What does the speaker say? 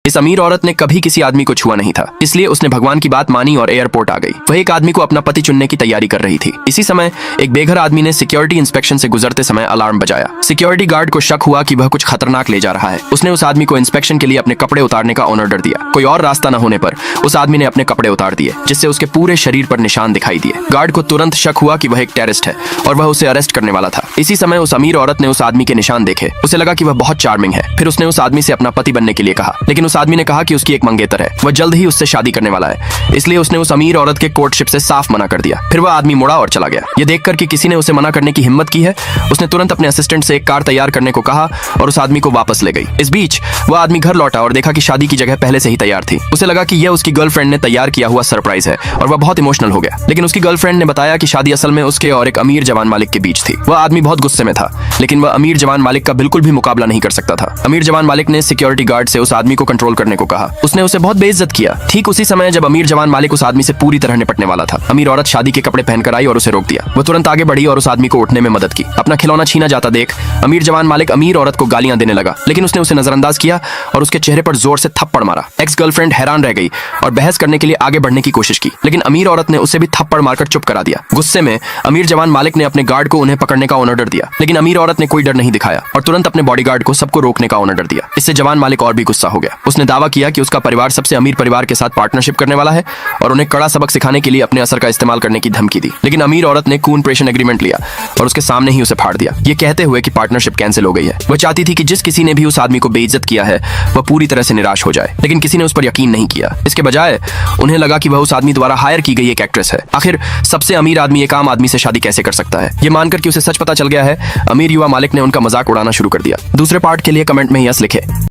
इस अमीर औरत ने कभी किसी आदमी को छुआ नहीं था, इसलिए उसने भगवान की बात मानी और एयरपोर्ट आ गई। वह एक आदमी को अपना पति चुनने की तैयारी कर रही थी। इसी समय एक बेघर आदमी ने सिक्योरिटी इंस्पेक्शन से गुजरते समय अलार्म बजाया। सिक्योरिटी गार्ड को शक हुआ कि वह कुछ खतरनाक ले जा रहा है। उसने उस आदमी को इंस्पेक्शन के लिए अपने कपड़े उतारने का ऑर्डर दिया। कोई और रास्ता न होने पर उस आदमी ने अपने कपड़े उतार दिए, जिससे उसके पूरे शरीर पर निशान दिखाई दिए। गार्ड को तुरंत शक हुआ कि वह एक टेररिस्ट है और वह उसे अरेस्ट करने वाला था। इसी समय उस अमीर औरत ने उस आदमी के निशान देखे। उसे लगा कि वह बहुत चार्मिंग है। फिर उसने उस आदमी से अपना पति बनने के लिए कहा, लेकिन उस आदमी ने कहा कि उसकी एक मंगेतर है, वह जल्द ही उससे शादी करने वाला है। इसलिए उसने उस अमीर औरत के कोर्टशिप से साफ मना कर दिया। फिर वह आदमी मुड़ा और चला गया। यह देखकर कि किसी ने उसे मना करने की हिम्मत की है, उसने तुरंत अपने असिस्टेंट से एक कार तैयार करने को कहा और उस आदमी को वापस ले गई। इस बीच वह आदमी घर लौटा और देखा कि शादी की जगह पहले से ही तैयार थी। उसे लगा कि यह उसकी गर्लफ्रेंड ने तैयार किया हुआ सरप्राइज है और वह बहुत इमोशनल हो गया। लेकिन उसकी गर्लफ्रेंड ने बताया कि शादी असल में उसके और एक अमीर जवान मालिक के बीच थी। वह आदमी बहुत गुस्से में था, लेकिन वह अमीर जवान मालिक का बिल्कुल भी मुकाबला नहीं कर सकता था। अमीर जवान मालिक ने सिक्योरिटी गार्ड से उस आदमी को कंट्रोल करने को कहा। उसने उसे बहुत बेइज्जत किया। ठीक उसी समय जब अमीर जवान मालिक उस आदमी से पूरी तरह निपटने वाला था, अमीर औरत शादी के कपड़े पहनकर आई और उसे रोक दिया। वह तुरंत आगे बढ़ी और उस आदमी को उठने में मदद की। अपना खिलौना छीना जाता देख अमीर जवान मालिक अमीर औरत को गालियां देने लगा, लेकिन उसने उसे नजरअंदाज किया और उसके चेहरे पर जोर से थप्पड़ मारा। एक्स गर्लफ्रेंड हैरान रह गई और बहस करने के लिए आगे बढ़ने की कोशिश की, लेकिन अमीर औरत ने उसे भी थप्पड़ मारकर चुप करा दिया। गुस्से में अमीर जवान मालिक ने अपने गार्ड को उन्हें पकड़ने का ऑर्डर दिया, लेकिन अमीर औरत ने कोई डर नहीं दिखाया और तुरंत अपने बॉडीगार्ड को सबको रोकने का ऑर्डर दिया। इससे जवान मालिक और भी गुस्सा हो गया। उसने दावा किया कि उसका परिवार सबसे अमीर परिवार के साथ पार्टनरशिप करने वाला है और उन्हें कड़ा सबक सिखाने के लिए अपने असर का इस्तेमाल करने की धमकी दी। लेकिन अमीर औरत ने कूनप्रेशन एग्रीमेंट लिया और उसके सामने ही उसे फाड़ दिया, ये कहते हुए कि पार्टनरशिप कैंसिल हो गई है। वह चाहती थी कि जिस किसी ने भी उस आदमी को बेइज्जत किया है वह पूरी तरह से निराश हो जाए, लेकिन किसी ने उस पर यकीन नहीं किया। इसके बजाय उन्हें लगा कि वह उस आदमी द्वारा हायर की गई एक एक्ट्रेस है। आखिर सबसे अमीर आदमी एक आम आदमी से शादी कैसे कर सकता है? ये मानकर कि उसे सच पता चल गया है, अमीर युवा मालिक ने उनका मजाक उड़ाना शुरू कर दिया। दूसरे पार्ट के लिए कमेंट में यस लिखे।